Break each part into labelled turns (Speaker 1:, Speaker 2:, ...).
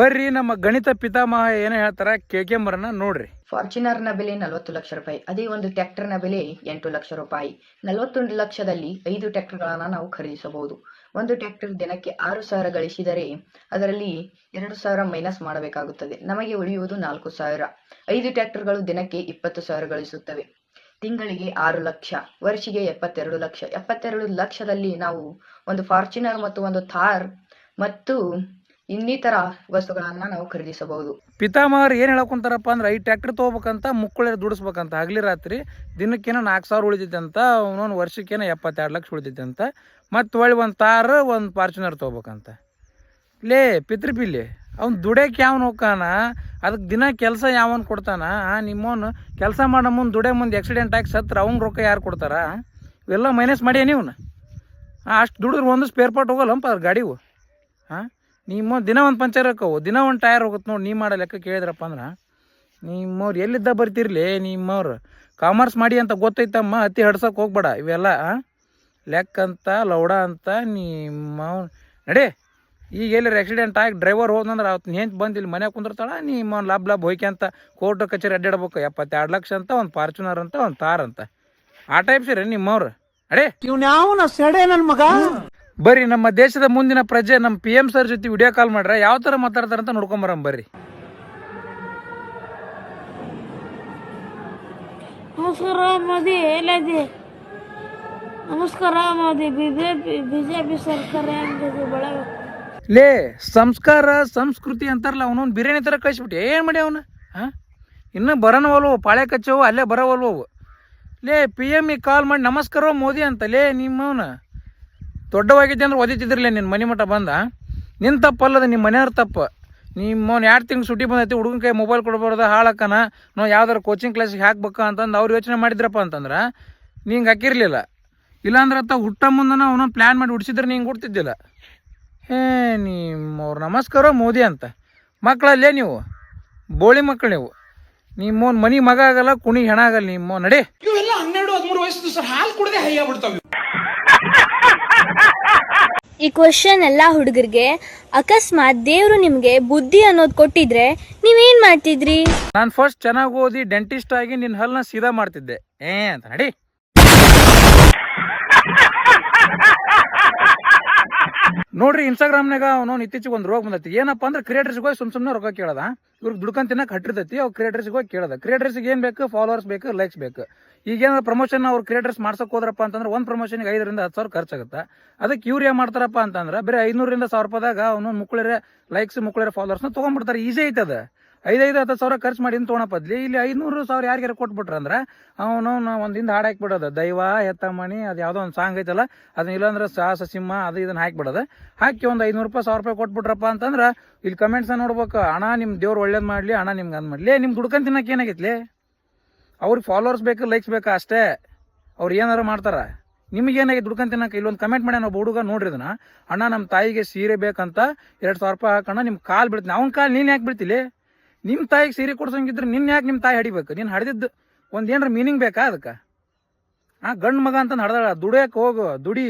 Speaker 1: ಬರ್ರಿ ನಮ್ಮ ಗಣಿತ ಪಿತಾಮಹ ಏನ ಹೇಳ್ತಾರ ಕೇಳ್ಕೊಂಬರನ ನೋಡ್ರಿ.
Speaker 2: ಫಾರ್ಚುನರ್ ನ ಬೆಲೆ 40 ಲಕ್ಷ ರೂಪಾಯಿ. ಅದೇ ಒಂದು ಟ್ರ್ಯಾಕ್ಟರ್ ನ ಬೆಲೆ 8 ಲಕ್ಷ ರೂಪಾಯಿ. 41 ಲಕ್ಷದಲ್ಲಿ 5 ಟ್ರ್ಯಾಕ್ಟರ್ ಗಳನ್ನ ನಾವು ಖರೀದಿಸಬಹುದು. ಒಂದು ಟ್ರ್ಯಾಕ್ಟರ್ ದಿನಕ್ಕೆ 6,000 ಗಳಿಸಿದರೆ ಅದರಲ್ಲಿ 2,000 ಮೈನಸ್ ಮಾಡಬೇಕಾಗುತ್ತದೆ. ನಮಗೆ ಉಳಿಯುವುದು 4,000. 5 ಟ್ರ್ಯಾಕ್ಟರ್ ಗಳು ದಿನಕ್ಕೆ 20,000 ಗಳಿಸುತ್ತವೆ. ತಿಂಗಳಿಗೆ 6 ಲಕ್ಷ, ವರ್ಷಿಗೆ 72 ಲಕ್ಷ. 72 ಲಕ್ಷದಲ್ಲಿ ನಾವು ಒಂದು ಫಾರ್ಚುನರ್ ಮತ್ತು ಒಂದು ಥಾರ್ ಮತ್ತು ಇನ್ನಿತರ ವಸ್ತುಗಳನ್ನ ನಾವು ಖರೀದಿಸಬಹುದು.
Speaker 1: ಪಿತಾಮಹರು ಏನ್ ಹೇಳಕೊಂತಾರಪ್ಪ ಅಂದ್ರೆ 5 ಟ್ರ್ಯಾಕ್ಟರ್ ತಗೋಬೇಕಂತ, ಮುಕ್ಕುಳೆ ದುಡಿಸ್ಬೇಕಂತ. ಹಗಲಿ ರಾತ್ರಿ ದಿನಕ್ಕೇನೋ 4,000 ಉಳಿತೈತೆ ಅಂತ, ಅವನೊಂದು ವರ್ಷಕ್ಕೇನೋ 72 ಲಕ್ಷ ಉಳಿತೈತೆ ಅಂತ. ಮತ್ತು ಒಳ್ಳೆ ಒಂದು ತಾರ್ ಒಂದು ಫಾರ್ಚುನರ್ ತೊಗೋಬೇಕಂತ. ಲೇ ಪಿತೃಪಿಲ್ಲಿ ಅವ್ನು ದುಡ್ಯಕ್ಕೆ ಯಾವನು ಹೋಗ್ಕಾನ, ಅದಕ್ಕೆ ದಿನ ಕೆಲಸ ಯಾವನ್ ಕೊಡ್ತಾನ? ನಿಮ್ಮವನು ಕೆಲಸ ಮಾಡೋ ಮುಂದೆ ದುಡಿಯೋ ಮುಂದೆ ಆಕ್ಸಿಡೆಂಟ್ ಆಗಿ ಸತ್ರ ಅವ್ನ ರೊಕ್ಕ ಯಾರು ಕೊಡ್ತಾರ? ಇವೆಲ್ಲ ಮೈನಸ್ ಮಾಡಿ ನೀವು ಅಷ್ಟು ದುಡಿದ್ರೆ ಒಂದು ಸ್ಪೇರ್ ಪಾರ್ಟ್ ಹೋಗಲ್ಲಂಪ ಅದ್ರ ಗಾಡಿವು. ನಿಮ್ಮ ದಿನ ಒಂದು ಪಂಚರ್ ಹಾಕವು, ದಿನ ಒಂದು ಟೈರ್ ಹೋಗುತ್ತೆ ನೋಡಿ. ನೀವು ಮಾಡೋ ಲೆಕ್ಕ ಕೇಳಿದ್ರಪ್ಪ ಅಂದ್ರೆ ನಿಮ್ಮವ್ರು ಎಲ್ಲಿದ್ದ ಬರ್ತಿರ್ಲಿ. ನಿಮ್ಮವ್ರು ಕಾಮರ್ಸ್ ಮಾಡಿ ಅಂತ ಗೊತ್ತೈತಮ್ಮ, ಅತಿ ಹಡ್ಸೋಕೆ ಹೋಗ್ಬೇಡ. ಇವೆಲ್ಲ ಲೆಕ್ಕ ಅಂತ ಲೌಡ ಅಂತ ನಿಮ್ಮವ್ ನಡಿ. ಈಗ ಎಲ್ಲರ ಆಕ್ಸಿಡೆಂಟ್ ಆಗಿ ಡ್ರೈವರ್ ಹೋದಂದ್ರೆ ಅವತ್ತು ಹೆಂಗೆ ಬಂದು ಇಲ್ಲಿ ಮನೆಗೆ ಕುಂದಿರ್ತಾಳ. ನಿಮ್ಮ ಲಾಭ ಹೋಯ್ಕೆ ಅಂತ ಕೋರ್ಟ್ ಕಚೇರಿ ಅಡ್ಡಾಡ್ಬೇಕು. 72 ಲಕ್ಷ ಅಂತ, ಒಂದು ಫಾರ್ಚುನರ್ ಅಂತ, ಒಂದು ತಾರ್ ಅಂತ. ಆ ಟೈಪ್ ಸರಿ ನಿಮ್ಮವ್ರು ಅಡೇ
Speaker 3: ಇವ್ನ ಸೆಡೆ ನನ್ನ ಮಗ.
Speaker 1: ಬರ್ರಿ ನಮ್ಮ ದೇಶದ ಮುಂದಿನ ಪ್ರಜೆ ನಮ್ಮ PM ಸರ್ ಜೊತೆ ವಿಡಿಯೋ ಕಾಲ್ ಮಾಡ್ರೆ ಯಾವ ಥರ ಮಾತಾಡ್ತಾರಂತ ನೋಡ್ಕೊಂಬರಂ ಬರ್ರಿ.
Speaker 4: ನಮಸ್ಕಾರ ಮೋದಿ, ಎಲ್ಲದೆ? ನಮಸ್ಕಾರ ಮೋದಿ, ಬಿಜೆಪಿ ಸರ್ಕಾರ
Speaker 1: ಲೇ ಸಂಸ್ಕಾರ ಸಂಸ್ಕೃತಿ ಅಂತಾರಲ್ಲ, ಅವನೊಂದು ಬಿರಿಯಾನಿ ಥರ ಕಳಿಸ್ಬಿಟ್ಟು ಏನು ಮಾಡಿ ಅವನು ಇನ್ನೂ ಬರೋನವಲ್ವು, ಪಾಳೆ ಕಚ್ಚವು ಅಲ್ಲೇ ಬರೋವಲ್ವು. ಲೇ PM ಕಾಲ್ ಮಾಡಿ ನಮಸ್ಕಾರ ಮೋದಿ ಅಂತ. ಲೇ ನಿಮ್ಮವನ ದೊಡ್ಡವಾಗಿದೆ ಅಂದ್ರೆ ಓದಿತಿದ್ರಲೇ ನಿನ್ನ ಮನೆ ಮಠ ಬಂದ. ನಿನ್ನ ತಪ್ಪಲ್ಲದ, ನಿಮ್ಮ ಮನೆಯವ್ರ ತಪ್ಪು. ನಿಮ್ಮವ್ನು 2 ತಿಂಗ್ಳು ಸುಟಿ ಬಂದೈತಿ, ಹುಡುಗನ ಕೈ ಮೊಬೈಲ್ ಕೊಡ್ಬಾರ್ದು, ಹಾಳಕ್ಕನ ನಾವು ಯಾವ್ದಾರು ಕೋಚಿಂಗ್ ಕ್ಲಾಸಿಗೆ ಹಾಕ್ಬೇಕು ಅಂತಂದು ಅವ್ರು ಯೋಚನೆ ಮಾಡಿದ್ರಪ್ಪ ಅಂತಂದ್ರೆ ನಿಂಗೆ ಹಾಕಿರ್ಲಿಲ್ಲ. ಇಲ್ಲಾಂದ್ರೆ ಅತ್ತ ಹುಟ್ಟ ಮುಂದನ ಅವನೊಂದು ಪ್ಲ್ಯಾನ್ ಮಾಡಿ ಹುಡ್ಸಿದ್ರೆ ನಿಂಗೆ ಕೊಡ್ತಿದ್ದಿಲ್ಲ. ನಿಮ್ಮವ್ರು ನಮಸ್ಕಾರ ಮೋದಿ ಅಂತ. ಮಕ್ಕಳಲ್ಲೇ ನೀವು ಬೋಳಿ ಮಕ್ಕಳು ನೀವು. ನಿಮ್ಮವ್ನ ಮನೆ ಮಗ ಆಗಲ್ಲ, ಕುಣಿ ಹೆಣ ಆಗಲ್ಲ. ನಿಮ್ಮ ನಡೆ
Speaker 3: ಇವೆಲ್ಲ 12-13 ವಯಸ್ಸು ಸರ್, ಹಾಲು ಕುಡದೆ ಹೈ ಆಗ್ಬಿಡ್ತಾವೆ.
Speaker 5: ಈ ಕ್ವಶನ್ ಎಲ್ಲ ಹುಡುಗರಿಗೆ. ಅಕಸ್ಮಾತ್ ದೇವ್ರು ನಿಮ್ಗೆ ಬುದ್ಧಿ ಅನ್ನೋದು ಕೊಟ್ಟಿದ್ರೆ ನೀವೇನ್ ಮಾಡ್ತಿದ್ರಿ?
Speaker 1: ನಾನು ಫಸ್ಟ್ ಚೆನ್ನಾಗಿ ಓದಿ ಡೆಂಟಿಸ್ಟ್ ಆಗಿ ನಿನ್ನ ಹಲ್ಲನ್ನ ಸೀದಾ ಮಾಡ್ತಿದ್ದೆ ಅಂತ. ನಡಿ ನೋಡ್ರಿ, ಇನ್ಸ್ಟಾಗ್ರಾಮ್ನಾಗ ಅವನು ಇತ್ತೀಚೆಗೆ ಒಂದು ರೋಗ ಬಂದೈತಿ. ಏನಪ್ಪ ಅಂದ್ರೆ ಕ್ರಿಯೇಟರ್ಸ್ಗೆ ಹೋಗಿ ಸುಮ್ಮನೆ ರೊಕ್ಕ ಕೇಳದ. ಇವ್ರಿಗೆ ದುಡ್ಕೊಂಡ್ ತಿನ್ನಕ್ಕೆ ಹಟ್ಟಿರ್ತೈತಿ. ಅವ್ರು ಕ್ರಿಯೇಟರ್ಸ್ಗೆ ಹೋಗಿ ಕೇಳದ. ಕ್ರಿಯೇಟರ್ಸ್ಗೆ ಏನು ಬೇಕು? ಫಾಲೋವರ್ಸ್ ಬೇಕು, ಲೈಕ್ಸ್ ಬೇಕು. ಈಗೇನಾದ್ರು ಪ್ರಮೋಷನ್ ಅವ್ರು ಕ್ರಿಯೇಟರ್ಸ್ ಮಾಡ್ಸಕ್ಕೆ ಹೋದ್ರಪ್ಪ ಅಂತಂದ್ರೆ ಒಂದು ಪ್ರಮೋಷನ್ಗೆ 5,000 10,000 ಖರ್ಚಾಗುತ್ತೆ. ಅದಕ್ಕೆ ಇವ್ರು ಏನು ಮಾಡ್ತಾರಪ್ಪ ಅಂತಂದ್ರೆ ಬರೀ 500-1,000 ರೂಪಾಯಿದಾಗ ಅವನು ಮುಕ್ಕಳರೆ ಲೈಕ್ಸ್, ಮುಕ್ಕಳರೆ ಫಾಲೋವರ್ಸ್ನ ತೊಗೊಂಡ್ಬಿಡ್ತಾರೆ. ಈಸಿ ಐತದ. 5,000-10,000 ಖರ್ಚು ಮಾಡಿ ತೊಗೊಳ ಬದ್ಲಿ ಇಲ್ಲಿ 500,000 ಯಾರಿಗಾರ ಕೊಟ್ಬಿಟ್ರ ಅಂದ್ರೆ ಅವನು ಒಂದಿಂದ ಹಾಡು ಹಾಕ್ಬಿಡೋದು. ದೈವ ಎತ್ತಮಣಿ ಅದು ಯಾವುದೋ ಒಂದು ಸಾಂಗ್ ಐತಲ್ಲ, ಅದನ್ನ ಇಲ್ಲಾಂದ್ರೆ ಸಾಹಸ ಸಿಂಹ ಅದು ಇದನ್ನ ಹಾಕಿಬಿಡೋದು. ಹಾಕಿ ಒಂದು 500 ರೂಪಾಯಿ 1,000 ರೂಪಾಯಿ ಕೊಟ್ಬಿಟ್ರಪ್ಪ ಅಂತಂದ್ರೆ ಇಲ್ಲಿ ಕಮೆಂಟ್ಸ್ ನೋಡ್ಬೇಕು. ಅಣ್ಣ ನಿಮ್ಮ ದೇವ್ರು ಒಳ್ಳೇದು ಮಾಡಲಿ, ಅಣ್ಣ ನಿಮ್ಗೆ ಅಂದ್ ಮಾಡಲಿ. ನಿಮ್ಮ ದುಡ್ಕೊಂಡ್ ತಿನ್ನಕ್ಕೆ ಏನಾಗೈತ್ಲಿ? ಅವ್ರಿಗೆ ಫಾಲೋವರ್ಸ್ ಬೇಕು, ಲೈಕ್ಸ್ ಬೇಕಾ ಅಷ್ಟೇ. ಅವ್ರು ಏನಾರು ಮಾಡ್ತಾರ. ನಿಮಗೇನಾಗಿ ದುಡ್ಕೊಂಡ್ ತಿನ್ನಕ್ಕೆ ಇಲ್ಲೊಂದು ಕಮೆಂಟ್ ಮಾಡಿ ನಾವು ಹುಡುಗ ನೋಡ್ರಿ ಇದನ್ನ, ಅಣ್ಣ ನಮ್ಮ ತಾಯಿಗೆ ಸೀರೆ ಬೇಕಂತ 2,000 ರೂಪಾಯಿ ಹಾಕಣ್ಣ, ನಿಮ್ಮ ಕಾಲು ಬೀಳ್ತೀನಿ. ಅವ್ನ ಕಾಲು ನೀನು ಯಾಕೆ ಬೀಳ್ತಿಲಿ? ನಿಮ್ಮ ತಾಯಿಗೆ ಸೀರೆ ಕೊಡ್ಸಂಗಿದ್ರೆ ನಿನ್ನ ಯಾಕೆ ನಿಮ್ಮ ತಾಯಿ ಹಡಿಬೇಕು? ನೀನು ಹಡಿದಿದ್ದು ಒಂದು ಏನಾರ ಮೀನಿಂಗ್ ಬೇಕಾ ಅದಕ್ಕೆ? ಗಂಡು ಮಗ ಅಂತ ಹಡ್ದಾಳ, ದುಡಿಯಕ್ಕೆ ಹೋಗು, ದುಡಿ,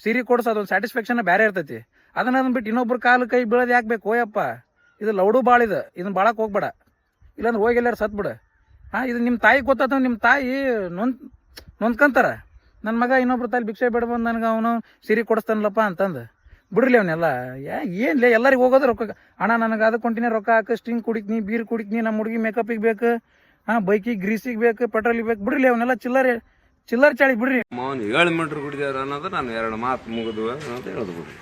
Speaker 1: ಸೀರೆ ಕೊಡ್ಸೋ, ಅದೊಂದು ಸ್ಯಾಟಿಸ್ಫ್ಯಾಕ್ಷನ್ ಬೇರೆ ಇರ್ತೈತಿ. ಅದನ್ನ ಬಿಟ್ಟು ಇನ್ನೊಬ್ರು ಕಾಲು ಕೈ ಬೀಳೋದು ಯಾಕೆ ಬೇಕು? ಹೋಯಪ್ಪ, ಇದು ಲೌಡು ಭಾಳ ಇದು, ಇದನ್ನ ಬಾಳಕ್ಕೆ ಹೋಗ್ಬೇಡ. ಇಲ್ಲಾಂದ್ರೆ ಹೋಗಿ ಎಲ್ಲಾರು ಸತ್ಬಿಡ. ಇದು ನಿಮ್ಮ ತಾಯಿಗೆ ಗೊತ್ತಾತ, ನಿಮ್ಮ ತಾಯಿ ನೊಂದ್ಕಂತಾರ. ನನ್ನ ಮಗ ಇನ್ನೊಬ್ರು ತಾಯಿ ಭಿಕ್ಷೆ ಬೇಡ ಬಂದು ನನಗೆ ಅವನು ಸೀರೆ ಕೊಡಿಸ್ತಾನಲ್ಲಪ್ಪ ಅಂತಂದು ಬಿಡ್ಲಿ ಅವನ್ನೆಲ್ಲ. ಏನ್ಲೇ ಎಲ್ಲರಿಗೆ ಹೋಗೋದು ರೊಕ್ಕ. ಅಣ್ಣ ನನಗೆ ಅದು ಕೊಂಟಿನೇ ರೊಕ್ಕ ಹಾಕಿ, ಸ್ಟಿಂಗ್ ಕುಡಿತೀನಿ, ಬೀರ್ ಕುಡಿತೀನಿ, ನಮ್ಮ ಹುಡುಗಿ ಮೇಕಪಿಗೆ ಬೇಕು, ಬೈಕಿಗೆ ಗ್ರೀಸಿಗೆ ಬೇಕು, ಪೆಟ್ರೋಲಿಗೆ ಬೇಕು. ಬಿಡ್ಲಿ ಅವನ್ನೆಲ್ಲ ಚಿಲ್ಲರ್ ಚಾಳಿ ಬಿಡ್ರಿ.
Speaker 6: 7 ಮೀಟ್ರ್ ಕುಡಿದಾರ ಅನ್ನೋದು ನಾನು 2 ಮಾತು ಮುಗಿದ್ವು ಅಂತ ಹೇಳೋದು ಬಿಡ್ರಿ.